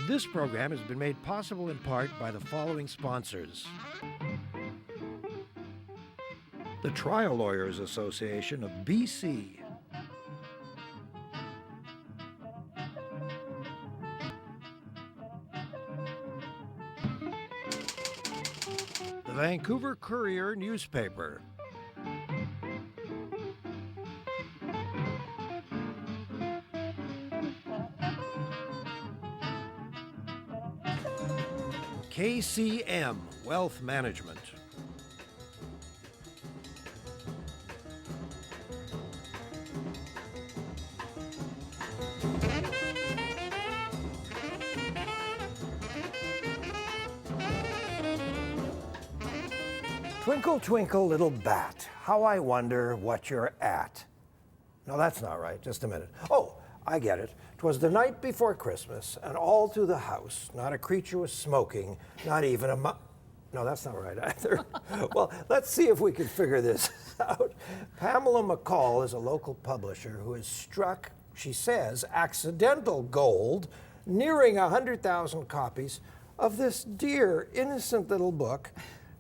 This program has been made possible in part by the following sponsors. The Trial Lawyers Association of BC. The Vancouver Courier newspaper. KCM Wealth Management. Twinkle, twinkle, little bat, how I wonder what you're at. No, that's not right. Just a minute. Oh, I get it. 'Twas the night before Christmas, and all through the house, not a creature was smoking, not even a No, that's not right either. Well, let's see if we can figure this out. Pamela McColl is a local publisher who has struck, she says, accidental gold, nearing 100,000 copies of this dear, innocent little book.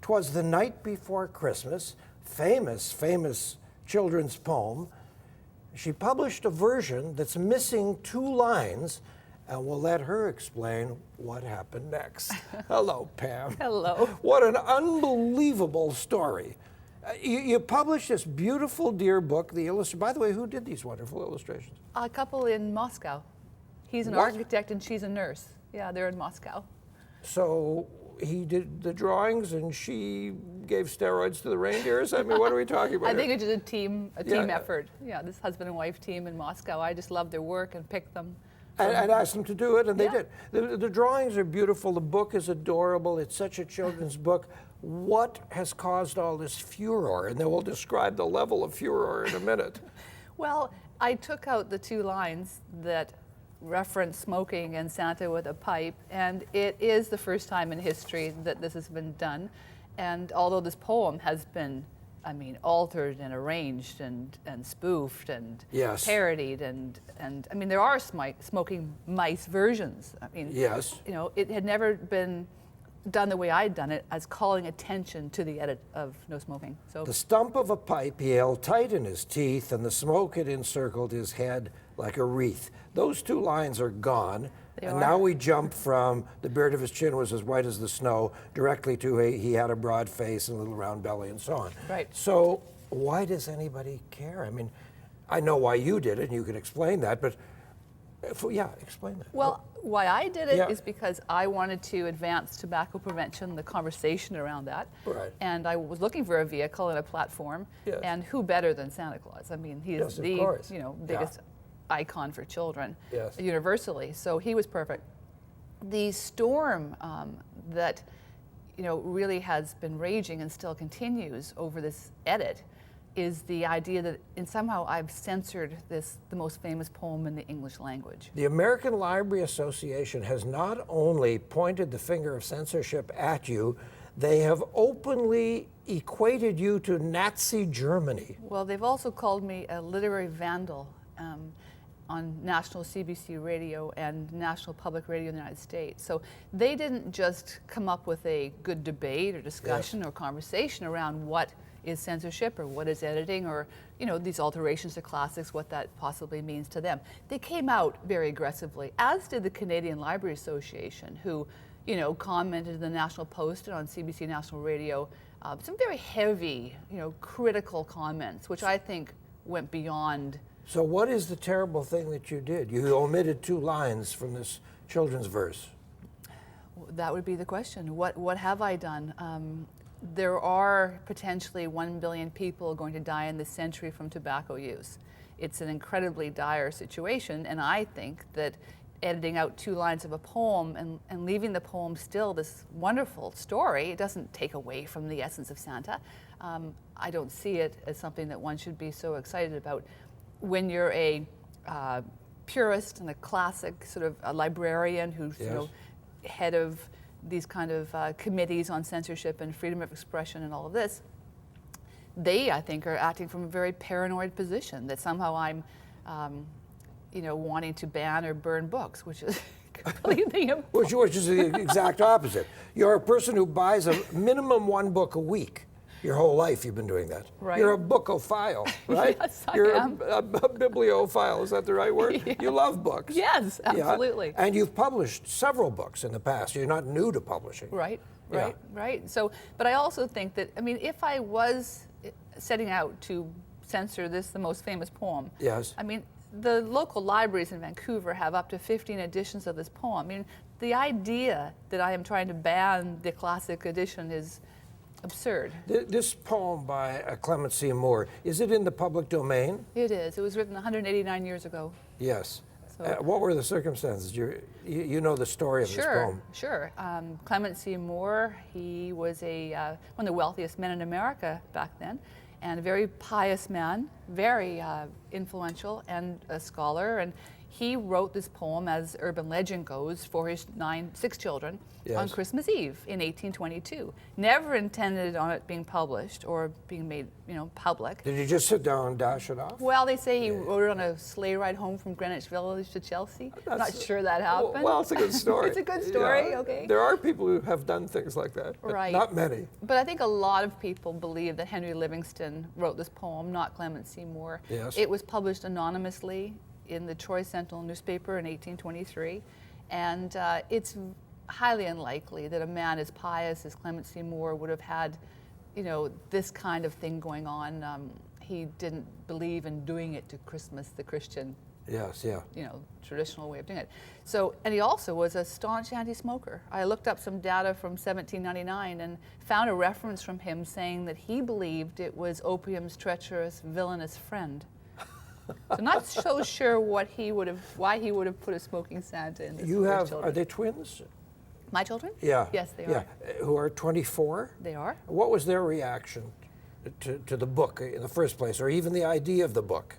'Twas the night before Christmas, famous children's poem. She published a version that's missing 2 lines, and we'll let her explain what happened next. Hello, Pam. Hello. What an unbelievable story. You published this beautiful dear book, by the way, who did these wonderful illustrations? A couple in Moscow. He's an What? architect and she's a nurse. Yeah, they're in Moscow. So he did the drawings and she gave steroids to the reindeers? I mean, what are we talking about? I think it's just a team Yeah. effort. Yeah, this husband and wife team in Moscow. I just loved their work and picked them. And asked them to do it, and they Yeah. did. The drawings are beautiful. The book is adorable. It's such a children's book. What has caused all this furor? And then we'll describe the level of furor in a minute. Well, I took out the 2 lines that reference smoking and Santa with a pipe, and it is the first time in history that this has been done. And although this poem has been, altered and arranged and spoofed and Yes. parodied, and there are smoking mice versions. Yes. It had never been done the way I'd done it, as calling attention to the edit of no smoking. So The stump of a pipe he held tight in his teeth, and the smoke had encircled his head like a wreath. Those 2 lines are gone. They and are. now we jump from the beard of his chin was as white as the snow directly to he had a broad face and a little round belly and so on. Right. So why does anybody care? I mean, I know why you did it and you can explain that, but explain that. Well, why I did it is Yeah. because I wanted to advance tobacco prevention, the conversation around that. Right. And I was looking for a vehicle and a platform. Yes. And who better than Santa Claus? I mean, he Yes, is of the course. biggest icon for children Yes. universally. So he was perfect. The storm that really has been raging and still continues over this edit is the idea that somehow I've censored the most famous poem in the English language. The American Library Association has not only pointed the finger of censorship at you, they have openly equated you to Nazi Germany. Well, they've also called me a literary vandal on national CBC radio and National Public Radio in the United States. So they didn't just come up with a good debate or discussion or conversation around what is censorship or what is editing or these alterations to classics, what that possibly means to them. They came out very aggressively, as did the Canadian Library Association, who commented in the National Post and on CBC National Radio some very heavy, critical comments, which I think went beyond. So what is the terrible thing that you did? You omitted 2 lines from this children's verse. That would be the question. What have I done? There are potentially 1 billion people going to die in this century from tobacco use. It's an incredibly dire situation, and I think that editing out 2 lines of a poem and leaving the poem still this wonderful story, it doesn't take away from the essence of Santa. I don't see it as something that one should be so excited about. When you're a purist and a classic sort of a librarian who's Yes. head of these kind of committees on censorship and freedom of expression and all of this, they, I think, are acting from a very paranoid position that somehow I'm, wanting to ban or burn books, which is completely impossible. Which is the exact opposite. You're a person who buys a minimum one book a week. Your whole life you've been doing that. Right. You're a bookophile, right? Yes, I You're am. A bibliophile, is that the right word? Yeah. You love books. Yes, Yeah. absolutely. And you've published several books in the past. You're not new to publishing. Right, Yeah. right, right. So, but I also think that, I mean, if I was setting out to censor this, the most famous poem, Yes. I mean, the local libraries in Vancouver have up to 15 editions of this poem. I mean, the idea that I am trying to ban the classic edition is absurd. This poem by Clement C. Moore, is it in the public domain? It is. It was written 189 years ago. Yes. So- What were the circumstances? You know the story of this poem. Sure. Clement C. Moore, he was one of the wealthiest men in America back then, and a very pious man, very influential and a scholar. And he wrote this poem, as urban legend goes, for his 6 children on Yes. Christmas Eve in 1822. Never intended on it being published or being made, public. Did you just sit down and dash it off? Well, they say he wrote it on a sleigh ride home from Greenwich Village to Chelsea. Not sure that happened. Well, it's a good story. It's a good story, Yeah. okay. There are people who have done things like that, but Right. not many. But I think a lot of people believe that Henry Livingston wrote this poem, not Clement C. Moore. Yes. It was published anonymously in the Troy Sentinel newspaper in 1823, and it's highly unlikely that a man as pious as Clement C. Moore would have had, this kind of thing going on. He didn't believe in doing it to Christmas, the Christian, Yes, yeah. traditional way of doing it. So, and he also was a staunch anti-smoker. I looked up some data from 1799 and found a reference from him saying that he believed it was opium's treacherous, villainous friend. So not so sure why he would have put a smoking Santa in this. You for his have, children. are they twins? My children? Yeah. Yes, they Yeah. are. Who are 24? They are. What was their reaction to the book in the first place, or even the idea of the book?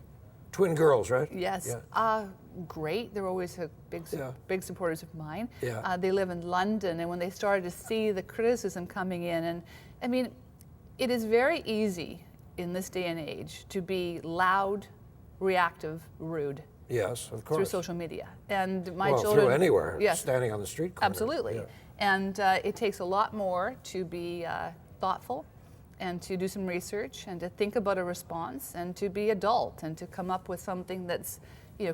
Twin girls, right? Yes. Yeah. Great. They're always big supporters of mine. Yeah. They live in London, and when they started to see the criticism coming in, and I mean, it is very easy in this day and age to be loud, reactive, rude Yes, of course. through social media. And my well, children. through anywhere, Yes. standing on the street corner. Absolutely. Yeah. And it takes a lot more to be thoughtful and to do some research and to think about a response and to be adult and to come up with something that's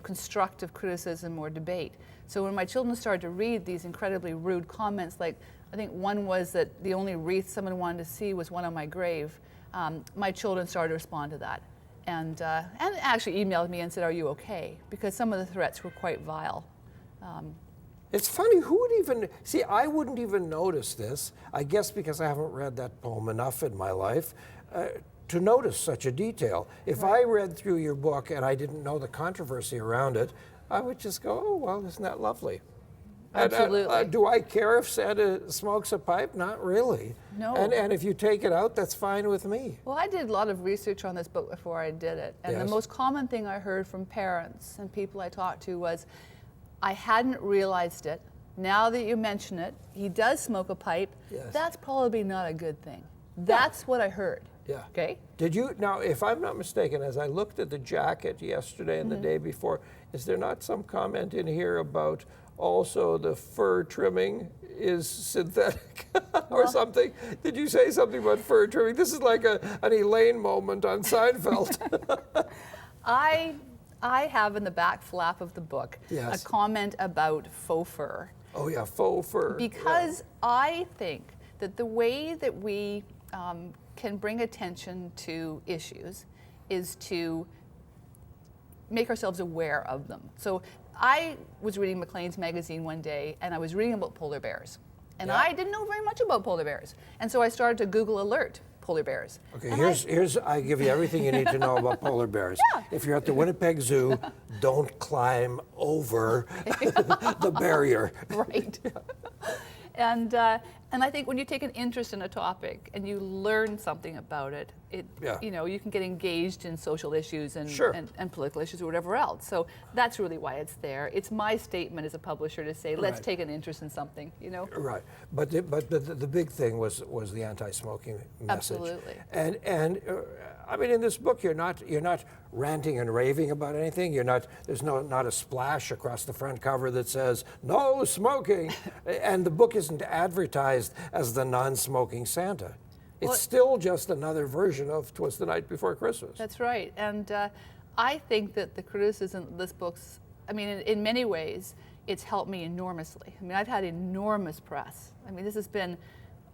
constructive criticism or debate. So when my children started to read these incredibly rude comments, like I think one was that the only wreath someone wanted to see was one on my grave, my children started to respond to that. And actually emailed me and said, "Are you okay?" Because some of the threats were quite vile. It's funny, who would even, see, I wouldn't even notice this, I guess because I haven't read that poem enough in my life, to notice such a detail. If I read through your book and I didn't know the controversy around it, I would just go, oh, well, isn't that lovely? Absolutely. And, do I care if Santa smokes a pipe? Not really. No. And if you take it out, that's fine with me. Well, I did a lot of research on this book before I did it. And Yes. the most common thing I heard from parents and people I talked to was, I hadn't realized it. Now that you mention it, he does smoke a pipe. Yes. That's probably not a good thing. That's what I heard. Yeah. Okay? Did you, now, if I'm not mistaken, as I looked at the jacket yesterday and Mm-hmm. the day before, is there not some comment in here about also the fur trimming is synthetic or something? Did you say something about fur trimming? This is like an Elaine moment on Seinfeld. I have in the back flap of the book Yes. a comment about faux fur. Oh yeah, faux fur. Because I think that the way that we can bring attention to issues is to make ourselves aware of them. So I was reading Maclean's magazine one day, and I was reading about polar bears. And Yeah. I didn't know very much about polar bears. And so I started to Google alert polar bears. Okay, And here's I give you everything you need to know about polar bears. Yeah. If you're at the Winnipeg Zoo, don't climb over the barrier. Right. And I think when you take an interest in a topic and you learn something about it, Yeah. You know, you can get engaged in social issues and, Sure. and political issues or whatever else. So that's really why it's there. It's my statement as a publisher to say, let's Right. take an interest in something, you know? Right, but the big thing was the anti-smoking message. Absolutely. And I mean, in this book, you're not ranting and raving about anything. There's not a splash across the front cover that says no smoking, and the book isn't advertised as the non-smoking Santa. It's Well, still just another version of "'Twas the Night Before Christmas." That's right. And I think that the criticism of this book's, I mean, in many ways, it's helped me enormously. I mean, I've had enormous press. I mean, this has been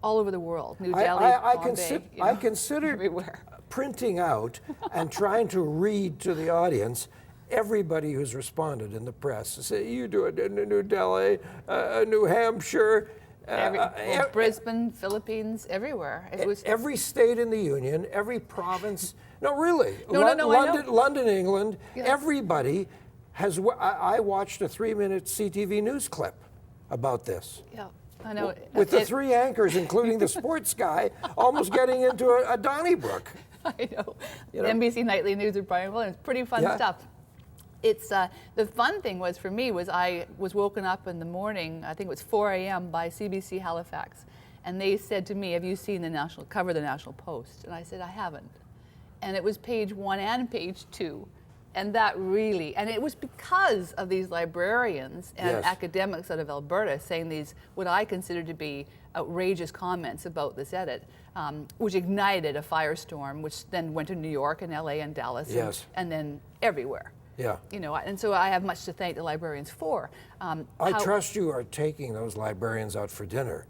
all over the world. New Delhi, Bombay, you know, I considered everywhere. printing out and trying to read to the audience everybody who's responded in the press. Say, you do it in New Delhi, New Hampshire, Brisbane, Philippines, everywhere. It was every state in the Union, every province. No, really. No, I know. London, England. Yeah. Everybody has. I watched a 3-minute CTV news clip about this. Yeah, I know. With the three anchors, including the sports guy, almost getting into a Donnybrook. I know. You know? NBC Nightly News with Brian Williams. Pretty fun Yeah. stuff. It's the fun thing was for me was I was woken up in the morning. I think it was 4 a.m. by CBC Halifax, and they said to me, "Have you seen the cover of the National Post?" And I said, "I haven't." And it was page 1 and page 2, and that really, and it was because of these librarians and Yes. academics out of Alberta saying these what I consider to be outrageous comments about this edit, which ignited a firestorm, which then went to New York and LA and Dallas, Yes. and then everywhere. Yeah. You know, and so I have much to thank the librarians for. I trust you are taking those librarians out for dinner.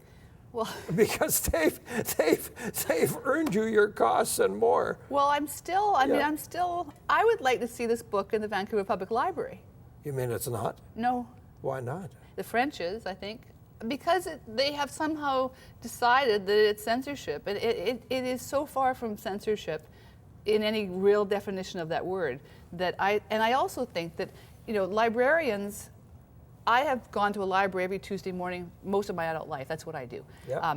Well, Because they've earned you your costs and more. well, I'm still. I mean, Yeah. I would like to see this book in the Vancouver Public Library. You mean it's not? No, Why not? the French is, I think, because they have somehow decided that it's censorship. It is so far from censorship in any real definition of that word that I also think that, you know, librarians, I have gone to a library every Tuesday morning most of my adult life. That's what I do. Yeah.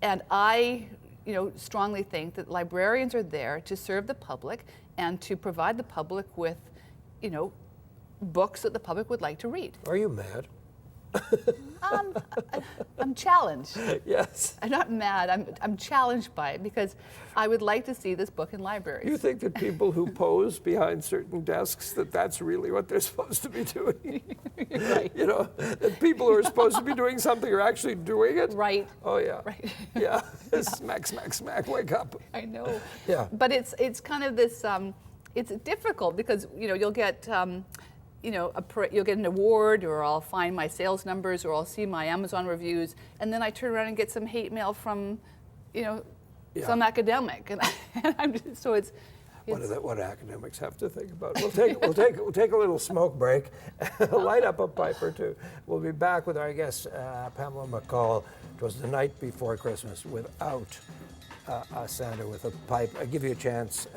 And I, you know, strongly think that librarians are there to serve the public and to provide the public with, you know, books that the public would like to read. Are you mad? I'm challenged. Yes. I'm not mad. I'm challenged by it because I would like to see this book in libraries. You think that people who pose behind certain desks, that's really what they're supposed to be doing? Right. You know, that people who are supposed to be doing something are actually doing it? Right. Oh, yeah. Right. Yeah. Smack, smack, smack, wake up. I know. Yeah. But it's kind of this. It's difficult because you know you'll get. You know, you'll get an award, or I'll find my sales numbers, or I'll see my Amazon reviews, and then I turn around and get some hate mail from, you know, Yeah. some academic, and I'm just, so it's. What do academics have to think about? We'll take a little smoke break, light up a pipe or two. We'll be back with our guest, Pamela McColl. It was the night before Christmas without a Santa with a pipe. I give you a chance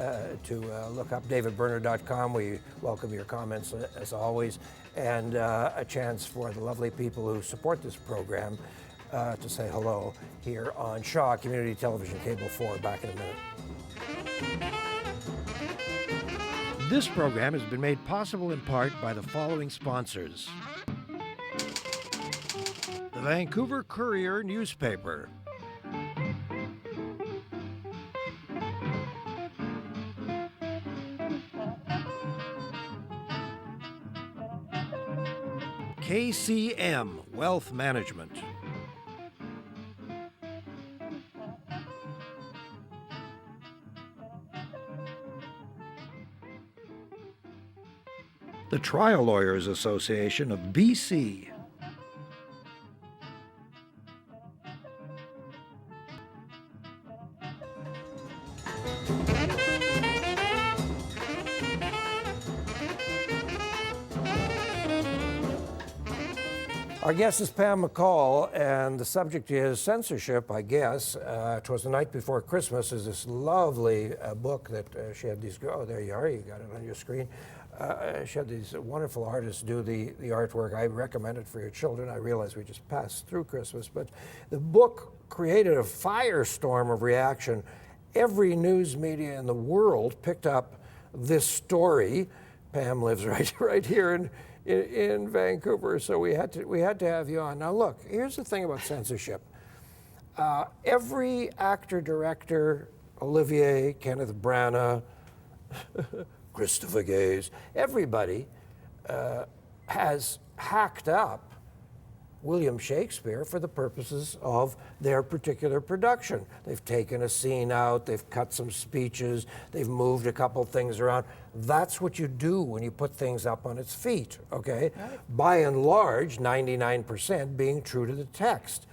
to look up davidberner.com. We welcome your comments as always, and a chance for the lovely people who support this program to say hello here on Shaw Community Television Cable 4. Back in a minute. This program has been made possible in part by the following sponsors. The Vancouver Courier newspaper. KCM Wealth Management. The Trial Lawyers Association of BC. Our guest is Pam McColl, and the subject is censorship, I guess. "'Twas the Night Before Christmas" is this lovely book that she had these, oh, there you are, you got it on your screen. She had these wonderful artists do the artwork. I recommend it for your children. I realize we just passed through Christmas, but the book created a firestorm of reaction, every news media in the world picked up this story. Pam lives right here in Vancouver, so we had to have you on. Now look, here's the thing about censorship. Every actor, director, Olivier, Kenneth Branagh, Christopher Gaze, everybody has hacked up William Shakespeare for the purposes of their particular production. They've taken a scene out, they've cut some speeches, they've moved a couple things around. That's what you do when you put things up on its feet, okay? Right. By and large, 99% being true to the text.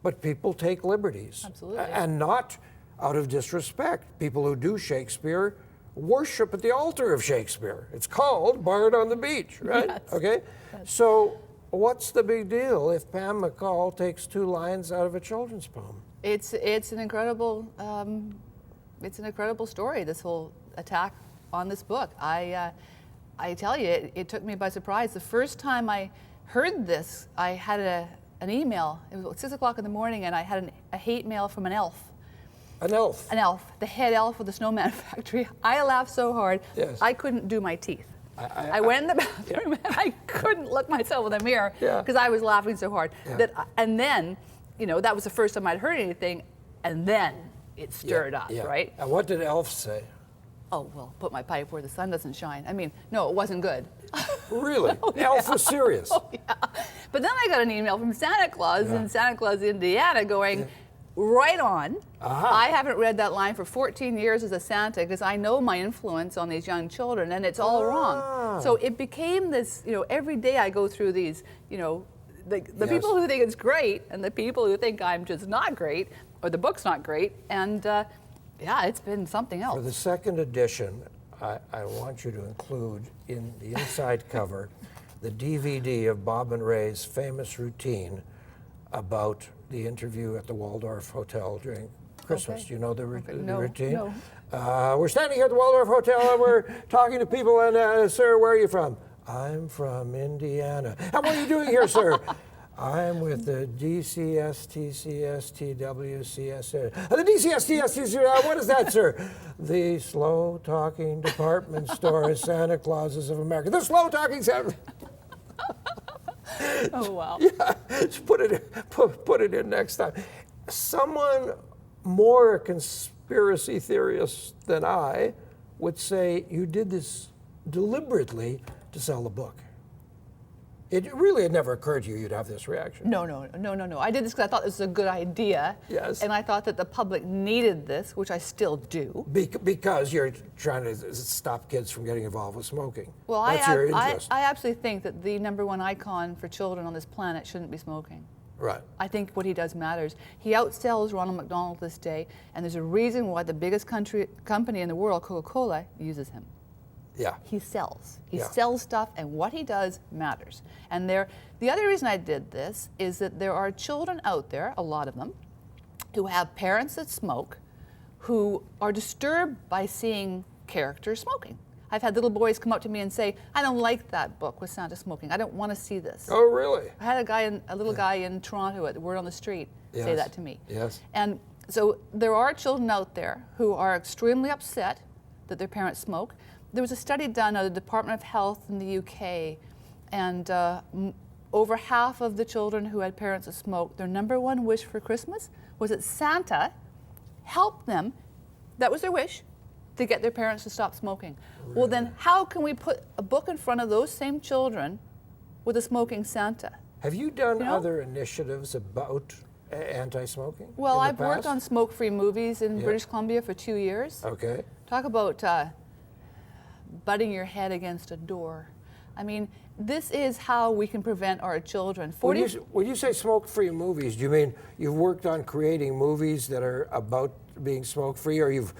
But people take liberties. Absolutely. And not out of disrespect. People who do Shakespeare worship at the altar of Shakespeare. It's called Bard on the Beach, right? Yes. Okay? Yes. So what's the big deal if Pam McColl takes 2 lines out of a children's poem? It's an incredible story, this whole attack on this book. I tell you, it took me by surprise. The first time I heard this, I had an email. It was 6 o'clock in the morning, and I had a hate mail from an elf. An elf? An elf, the head elf of the snowman factory. I laughed so hard, yes. I couldn't do my teeth. I went in the bathroom and I couldn't look myself in the mirror because I was laughing so hard. And then, that was the first time I'd heard anything, and then it stirred up, right? And what did elf say? Oh, well, put my pipe where the sun doesn't shine. I mean, no, it wasn't good. Really? Oh, elf was serious? Oh, yeah. But then I got an email from Santa Claus in Santa Claus, Indiana, going, right on. I haven't read that line for 14 years as a Santa because I know my influence on these young children, and it's all wrong. So it became this, every day I go through these, the people who think it's great and the people who think I'm just not great or the book's not great. And it's been something else. For the second edition, I want you to include in the inside cover the DVD of Bob and Ray's famous routine about the interview at the Waldorf Hotel during Christmas. Okay. Do you know the No, routine? No. We're standing here at the Waldorf Hotel and we're talking to people, and sir, where are you from? I'm from Indiana. And what are you doing here, sir? I'm with the DCSTCSTWCS. The DCSTCS, what is that, sir? The Slow Talking Department Store Santa Clauses of America. The Slow Talking Santa. Oh, wow. Yeah, just put it in next time. Someone more a conspiracy theorist than I would say you did this deliberately to sell the book. It really had never occurred to you you'd have this reaction. No. I did this because I thought this was a good idea. Yes. And I thought that the public needed this, which I still do. Because you're trying to stop kids from getting involved with smoking. Well, That's your interest. I absolutely think that the #1 icon for children on this planet shouldn't be smoking. Right. I think what he does matters. He outsells Ronald McDonald this day, and there's a reason why the biggest company in the world, Coca-Cola, uses him. Yeah. He sells. He sells stuff, and what he does matters. And the other reason I did this is that there are children out there, a lot of them, who have parents that smoke, who are disturbed by seeing characters smoking. I've had little boys come up to me and say, "I don't like that book with Santa smoking. I don't want to see this." Oh, really? I had a little guy in Toronto at the Word on the Street say that to me. Yes. And so there are children out there who are extremely upset that their parents smoke. There was a study done at the Department of Health in the UK, and over half of the children who had parents that smoked, their #1 wish for Christmas was that Santa helped them, that was their wish, to get their parents to stop smoking. Really? Well, then how can we put a book in front of those same children with a smoking Santa? Have you done other initiatives about anti-smoking? Well, I've worked on smoke-free movies in British Columbia for 2 years. Okay. Talk about butting your head against a door. I mean, this is how we can prevent our children. When you say smoke-free movies, do you mean you've worked on creating movies that are about being smoke-free, or you've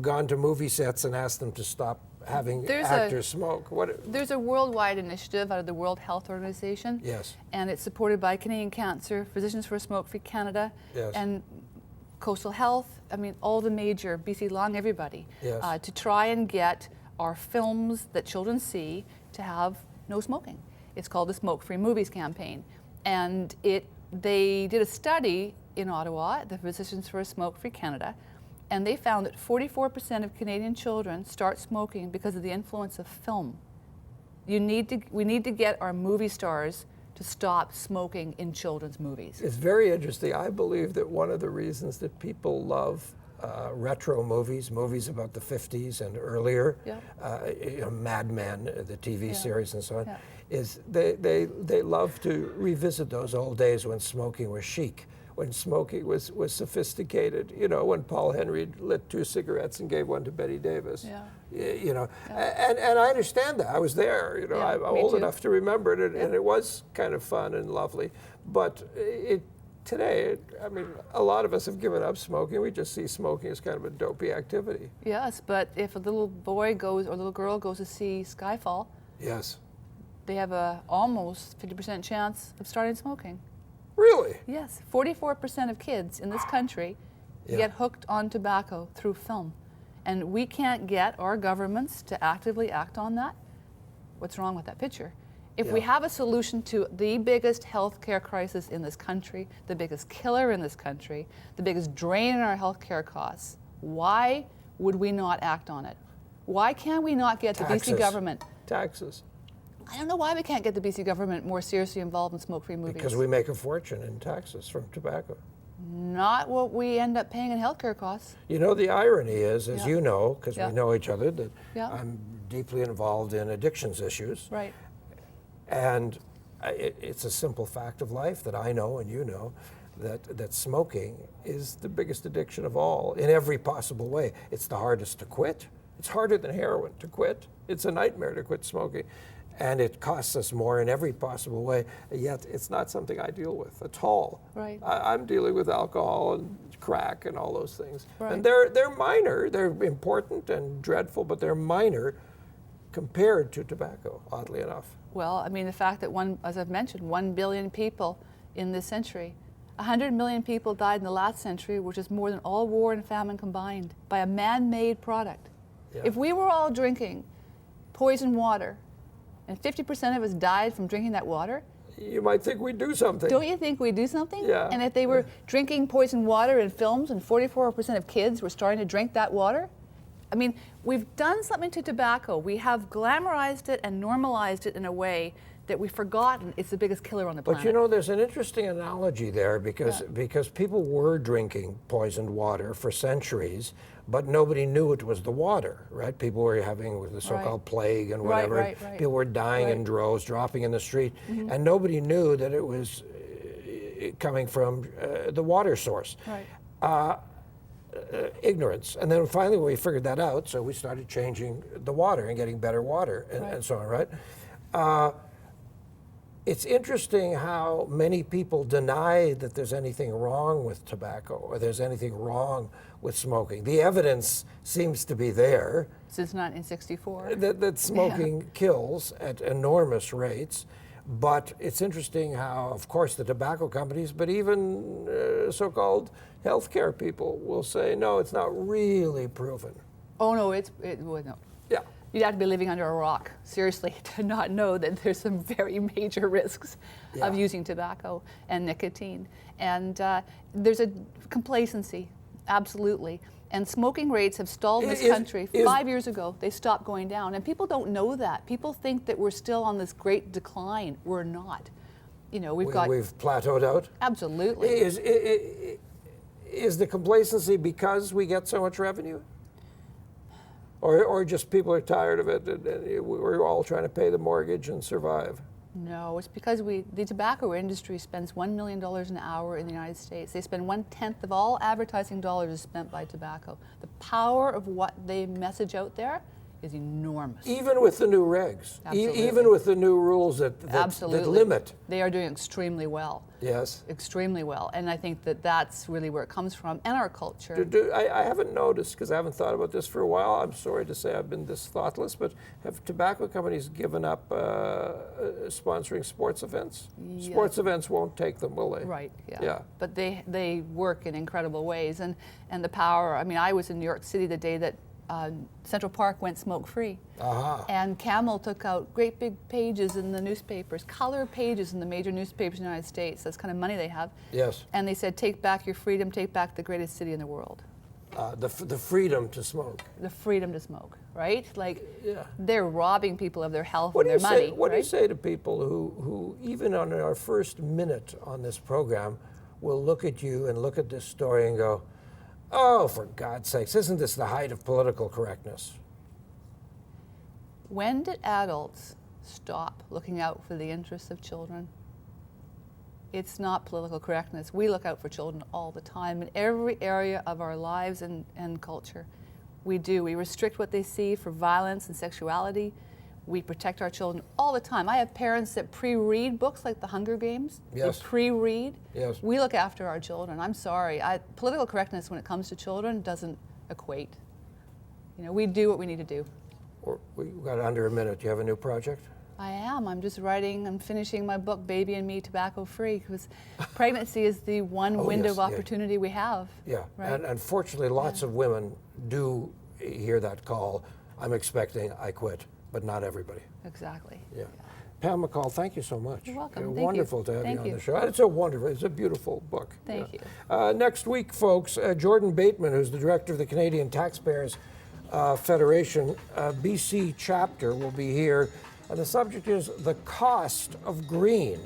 gone to movie sets and asked them to stop having actors smoke? There's a worldwide initiative out of the World Health Organization. Yes. And it's supported by Canadian Cancer, Physicians for a Smoke-Free Canada, and Coastal Health. I mean, all the major, BC Lung, everybody, to try and get our films that children see to have no smoking. It's called the Smoke-Free Movies Campaign. And they did a study in Ottawa, the Physicians for a Smoke-Free Canada, and they found that 44% of Canadian children start smoking because of the influence of film. We need to get our movie stars to stop smoking in children's movies. It's very interesting. I believe that one of the reasons that people love retro movies about the 50s and earlier, Mad Men, the TV series and so on, is they love to revisit those old days when smoking was chic, when smoking was sophisticated. You know, when Paul Henry lit 2 cigarettes and gave one to Betty Davis. You know, and I understand that. I was there. You know, I'm old enough to remember it, and it was kind of fun and lovely. But today, I mean, a lot of us have given up smoking. We just see smoking as kind of a dopey activity. Yes, but if a little boy goes or little girl goes to see Skyfall, yes, they have a almost 50% chance of starting smoking. Really? Yes, 44% of kids in this country get hooked on tobacco through film. And we can't get our governments to actively act on that. What's wrong with that picture? If we have a solution to the biggest healthcare crisis in this country, the biggest killer in this country, the biggest drain in our healthcare costs, why would we not act on it? Why can't we not get the BC government? Taxes. I don't know why we can't get the BC government more seriously involved in smoke-free movies. Because we make a fortune in taxes from tobacco. Not what we end up paying in healthcare costs. You know, the irony is, as you know, because we know each other, that I'm deeply involved in addictions issues. Right. And it's a simple fact of life that I know and you know, that smoking is the biggest addiction of all in every possible way. It's the hardest to quit. It's harder than heroin to quit. It's a nightmare to quit smoking. And it costs us more in every possible way, yet it's not something I deal with at all. Right. I'm dealing with alcohol and crack and all those things. Right. And they're minor, they're important and dreadful, but they're minor compared to tobacco, oddly enough. Well, I mean, the fact that as I've mentioned, 1 billion people in this century, 100 million people died in the last century, which is more than all war and famine combined, by a man-made product. Yeah. If we were all drinking poison water, and 50% of us died from drinking that water, You might think we'd do something. don't you think we'd do something? Yeah. And if they were drinking poison water in films and 44% of kids were starting to drink that water, I mean, we've done something to tobacco. We have glamorized it and normalized it in a way that we've forgotten it's the biggest killer on the planet. But you know, there's an interesting analogy there because people were drinking poisoned water for centuries, but nobody knew it was the water, right? People were having the so-called plague and whatever. Right. People were dying in droves, dropping in the street, and nobody knew that it was coming from the water source. Right. Ignorance. And then finally we figured that out, so we started changing the water and getting better water and so on, right? It's interesting how many people deny that there's anything wrong with tobacco or there's anything wrong with smoking. The evidence seems to be there. Since 1964. That smoking kills at enormous rates. But it's interesting how, of course, the tobacco companies, but even so-called healthcare people will say, no, it's not really proven. Oh, no, no. Yeah. You'd have to be living under a rock, seriously, to not know that there's some very major risks of using tobacco and nicotine. And there's a complacency, absolutely. And smoking rates have stalled in this country. 5 years ago, they stopped going down. And people don't know that. People think that we're still on this great decline. We're not. You know, we've plateaued out? Absolutely. Is the complacency because we get so much revenue? Or just people are tired of it and we're all trying to pay the mortgage and survive? No, it's because the tobacco industry spends $1 million an hour in the United States. They spend 1/10 of all advertising dollars is spent by tobacco. The power of what they message out there is enormous. Even with the new regs, even with the new rules that limit. They are doing extremely well. Yes. Extremely well. And I think that that's really where it comes from, and our culture. I haven't noticed, because I haven't thought about this for a while. I'm sorry to say I've been this thoughtless, but have tobacco companies given up sponsoring sports events? Yes. Sports events won't take them, will they? Right, yeah. But they work in incredible ways. And the power, I mean, I was in New York City the day that Central Park went smoke-free. And Camel took out great big pages in the newspapers, color pages in the major newspapers in the United States. That's kind of money they have. Yes. And they said, take back your freedom, take back the greatest city in the world. The freedom to smoke. The freedom to smoke, right? Like, Yeah. they're robbing people of their health What and do their you say? money. What do you right? say to people who, even on our first minute on this program, will look at you and look at this story and go, "Oh, for God's sakes, isn't this the height of political correctness?" When did adults stop looking out for the interests of children? It's not political correctness. We look out for children all the time in every area of our lives and culture. We do. We restrict what they see for violence and sexuality. We protect our children all the time. I have parents that pre-read books like The Hunger Games. Yes. They pre-read. Yes. We look after our children. I'm sorry. Political correctness when it comes to children doesn't equate. You know, we do what we need to do. We've got under a minute. Do you have a new project? I am. I'm just writing, I'm finishing my book, Baby and Me, Tobacco Free, because pregnancy is the one window yes, of opportunity we have. Yeah, right? and unfortunately, lots of women do hear that call. I'm expecting, I quit, but not everybody. Exactly. Yeah. Pam McColl, thank you so much. You're welcome. It's Thank wonderful you. to have Thank you on you. the show. It's a wonderful, it's a beautiful book. Thank you. Next week, folks, Jordan Bateman, who's the director of the Canadian Taxpayers Federation BC chapter, will be here. And the subject is the cost of green.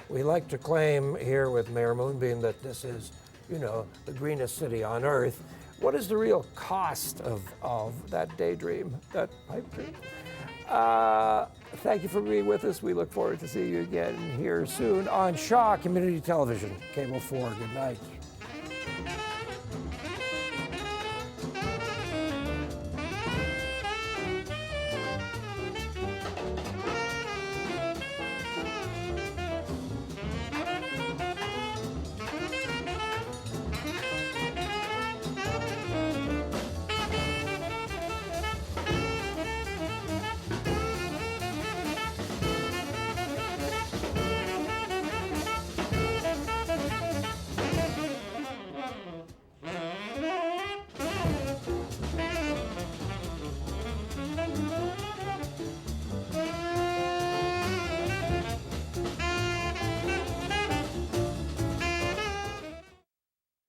We like to claim here with Mayor Moonbeam that this is, you know, the greenest city on earth. What is the real cost of that daydream, that pipe dream? Thank you for being with us. We look forward to seeing you again here soon on Shaw Community Television, Cable 4. Good night.